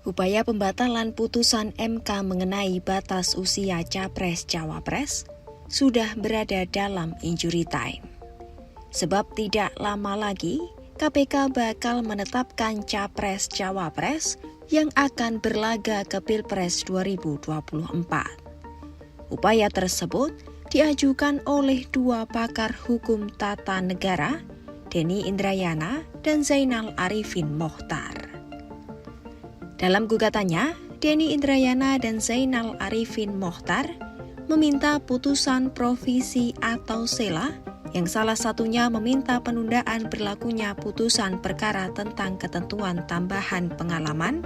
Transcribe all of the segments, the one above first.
Upaya pembatalan putusan MK mengenai batas usia Capres-Cawapres sudah berada dalam injury time. Sebab tidak lama lagi, KPK bakal menetapkan Capres-Cawapres yang akan berlaga ke Pilpres 2024. Upaya tersebut diajukan oleh dua pakar hukum tata negara, Denny Indrayana dan Zainal Arifin Mochtar. Dalam gugatannya, Denny Indrayana dan Zainal Arifin Mochtar meminta putusan provisi atau sela yang salah satunya meminta penundaan berlakunya putusan perkara tentang ketentuan tambahan pengalaman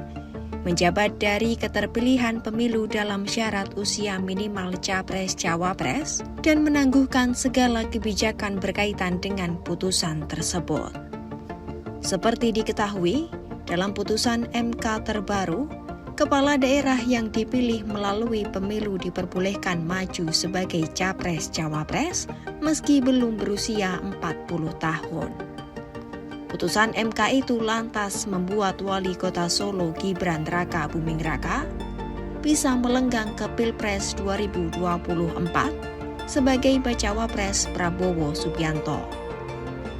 menjabat dari keterpilihan pemilu dalam syarat usia minimal Capres-Cawapres dan menangguhkan segala kebijakan berkaitan dengan putusan tersebut. Seperti diketahui, dalam putusan MK terbaru, kepala daerah yang dipilih melalui pemilu diperbolehkan maju sebagai Capres-Cawapres meski belum berusia 40 tahun. Putusan MK itu lantas membuat Wali Kota Solo Gibran Raka Buming Raka bisa melenggang ke Pilpres 2024 sebagai bacawa pres Prabowo Subianto.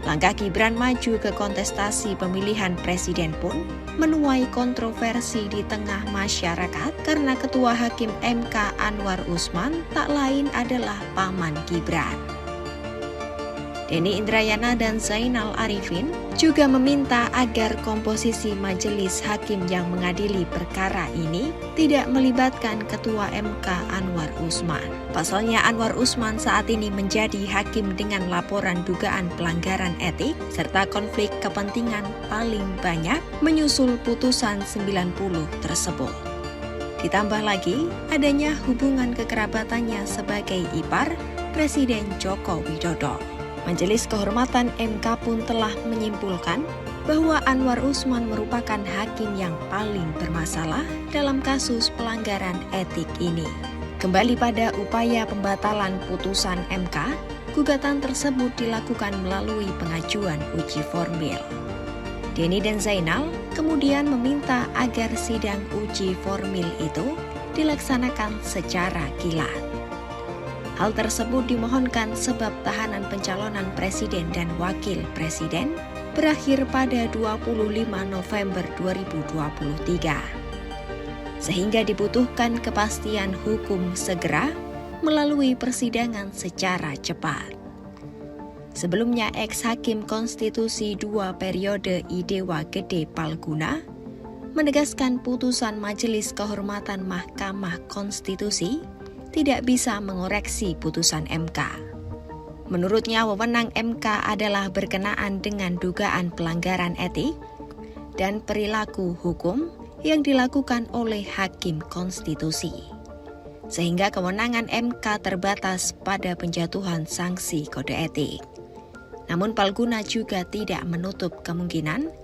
Langkah Gibran maju ke kontestasi pemilihan presiden pun menuai kontroversi di tengah masyarakat karena Ketua Hakim MK Anwar Usman tak lain adalah paman Gibran. Denny Indrayana dan Zainal Arifin juga meminta agar komposisi majelis hakim yang mengadili perkara ini tidak melibatkan Ketua MK Anwar Usman. Pasalnya Anwar Usman saat ini menjadi hakim dengan laporan dugaan pelanggaran etik serta konflik kepentingan paling banyak menyusul putusan 90 tersebut. Ditambah lagi adanya hubungan kekerabatannya sebagai ipar Presiden Joko Widodo. Majelis Kehormatan MK pun telah menyimpulkan bahwa Anwar Usman merupakan hakim yang paling bermasalah dalam kasus pelanggaran etik ini. Kembali pada upaya pembatalan putusan MK, gugatan tersebut dilakukan melalui pengajuan uji formil. Denny dan Zainal kemudian meminta agar sidang uji formil itu dilaksanakan secara kilat. Hal tersebut dimohonkan sebab tahanan pencalonan presiden dan wakil presiden berakhir pada 25 November 2023. Sehingga dibutuhkan kepastian hukum segera melalui persidangan secara cepat. Sebelumnya, ex-hakim konstitusi 2 periode Idewa Gede Palguna menegaskan putusan Majelis Kehormatan Mahkamah Konstitusi tidak bisa mengoreksi putusan MK. Menurutnya, wewenang MK adalah berkenaan dengan dugaan pelanggaran etik dan perilaku hukum yang dilakukan oleh hakim konstitusi. Sehingga kewenangan MK terbatas pada penjatuhan sanksi kode etik. Namun Palguna juga tidak menutup kemungkinan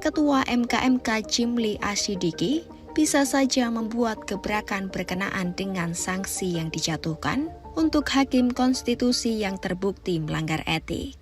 Ketua MK Jimli Asyidiki bisa saja membuat gebrakan berkenaan dengan sanksi yang dijatuhkan untuk hakim konstitusi yang terbukti melanggar etik.